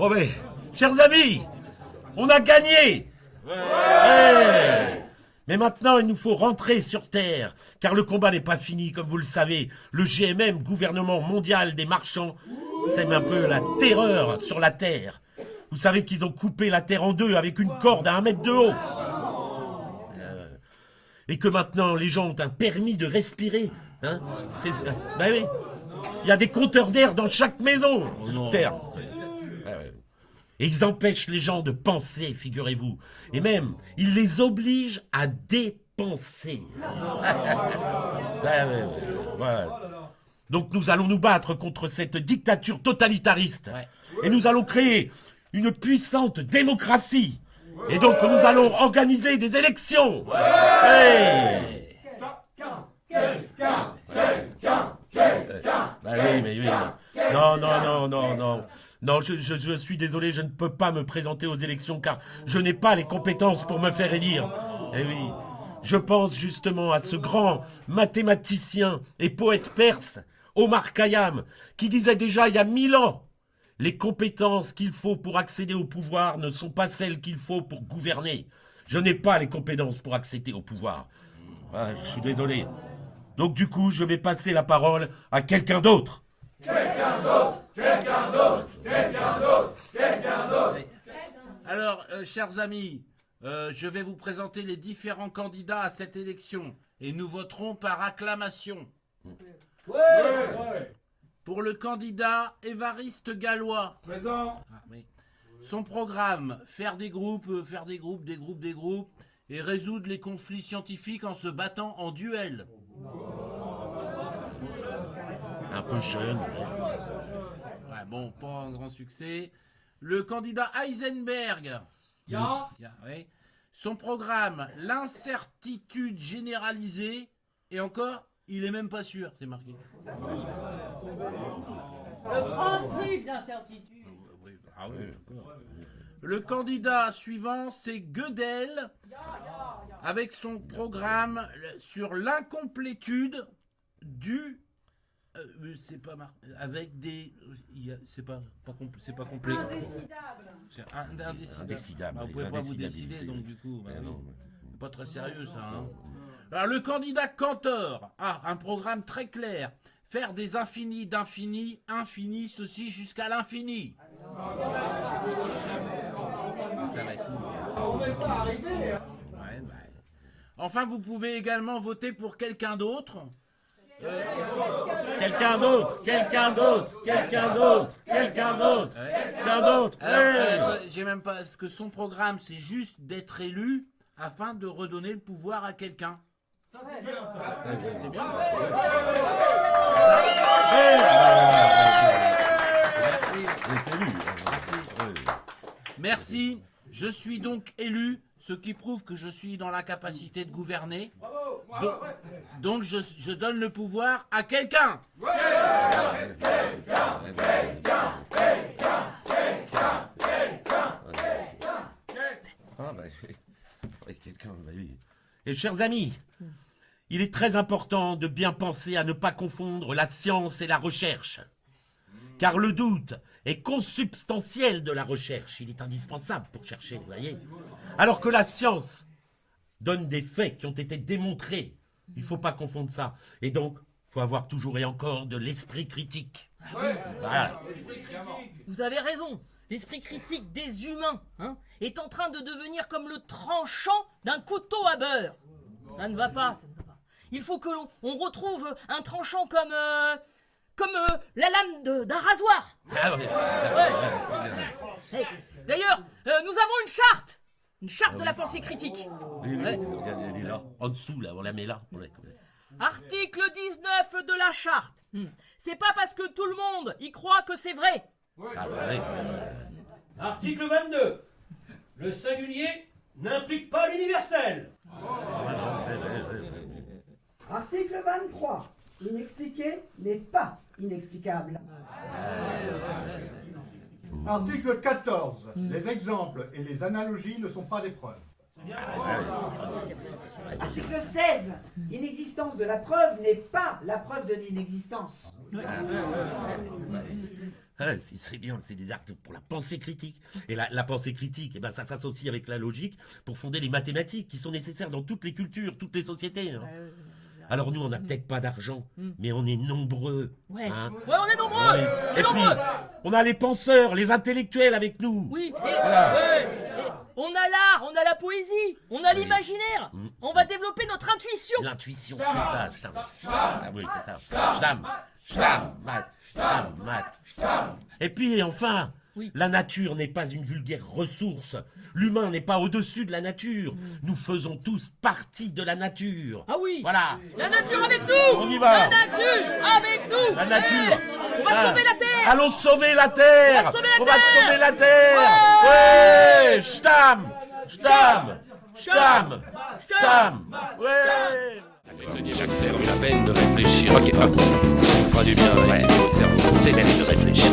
Oh mais, chers amis, on a gagné. Ouais. Mais maintenant, il nous faut rentrer sur Terre, car le combat n'est pas fini, comme vous le savez. Le GMM, gouvernement mondial des marchands, sème un peu la terreur sur la Terre. Vous savez qu'ils ont coupé la Terre en deux avec une corde à 1 mètre de haut. Et que maintenant, les gens ont un permis de respirer. Hein. Bah oui. Il y a des compteurs d'air dans chaque maison sur Terre. Et ils empêchent les gens de penser, figurez-vous. Et même, ils les obligent à dépenser. Voilà. Donc nous allons nous battre contre cette dictature totalitariste. Et nous allons créer une puissante démocratie. Et donc nous allons organiser des élections. Quelqu'un. Bah oui, mais oui. Non, je suis désolé, je ne peux pas me présenter aux élections car je n'ai pas les compétences pour me faire élire. Eh oui, je pense justement à ce grand mathématicien et poète perse, Omar Khayyam, qui disait déjà il y a 1000 ans, les compétences qu'il faut pour accéder au pouvoir ne sont pas celles qu'il faut pour gouverner. Je n'ai pas les compétences pour accéder au pouvoir. Ah, je suis désolé. Donc du coup, je vais passer la parole à quelqu'un d'autre. Alors, chers amis, je vais vous présenter les différents candidats à cette élection et nous voterons par acclamation. Pour le candidat Évariste Galois. Présent. Son programme, faire des groupes, et résoudre les conflits scientifiques en se battant en duel. Un peu jeune. Ouais, bon, pas un grand succès. Le candidat Heisenberg. Oui. Son programme, l'incertitude généralisée. Et encore, il est même pas sûr, c'est marqué. Le principe d'incertitude. Le candidat suivant, c'est Gödel, avec son programme sur l'incomplétude du... c'est pas avec des... c'est pas complet. Indécidable. Vous pouvez pas vous décider, donc du coup... c'est pas très sérieux, ça. Hein. Alors, le candidat Cantor a un programme très clair. Faire des infinis d'infini, infini, ceci jusqu'à l'infini. Ça va être On n'est pas arrivé. Enfin, vous pouvez également voter pour quelqu'un d'autre. Quelqu'un d'autre. J'ai même pas... Parce que son programme, c'est juste d'être élu afin de redonner le pouvoir à quelqu'un. Ça, c'est bien, ça. C'est bien. Merci. Je suis donc élu, ce qui prouve que je suis dans la capacité de gouverner. Donc je donne le pouvoir à quelqu'un. Et chers amis, il est très important de bien penser à ne pas confondre la science et la recherche. Car le doute est consubstantiel de la recherche. Il est indispensable pour chercher, vous voyez. Alors que la science donne des faits qui ont été démontrés. Il ne faut pas confondre ça. Et donc, il faut avoir toujours et encore de l'esprit critique. Voilà. Vous avez raison. L'esprit critique des humains est en train de devenir comme le tranchant d'un couteau à beurre. Ça ne va pas. Il faut que l'on retrouve un tranchant comme la lame d'un rasoir. D'ailleurs, nous avons une charte de la pensée critique. Elle est là, en dessous, là, on la met là. Article 19 de la charte. C'est pas parce que tout le monde y croit que c'est vrai. Article 22. Le singulier n'implique pas l'universel. Article 23. Inexpliqué n'est pas inexplicable. Article 14. Les exemples et les analogies ne sont pas des preuves. Article 16. L'inexistence de la preuve n'est pas la preuve de l'inexistence. Ah, c'est bien, c'est des arts pour la pensée critique. Et la pensée critique, eh ben, ça s'associe avec la logique pour fonder les mathématiques qui sont nécessaires dans toutes les cultures, toutes les sociétés. Hein. Alors nous, on n'a peut-être pas d'argent, mais on est nombreux. Ouais, hein. ouais, on est nombreux. Ouais. On est Et puis, nombreux. on a les penseurs, les intellectuels avec nous. Oui, Voilà. ouais. Et on a l'art, on a la poésie, on a l'imaginaire. On va développer notre intuition. L'intuition, c'est ça, Stam. Ah oui, c'est ça. Stam, mat. Et puis, enfin, Oui. la nature n'est pas une vulgaire ressource. L'humain n'est pas au-dessus de la nature. Nous faisons tous partie de la nature. Ah oui. Voilà. La nature avec nous. On y va. La nature avec nous. La nature. On va sauver la terre. Allons sauver la terre. On va sauver la On va terre. sauver la terre. Ouais. Stam. Ouais. Tenez, j'accepte la peine de réfléchir. Ok, ça vous fera du bien, ouais. Au cerveau. Cessez de réfléchir.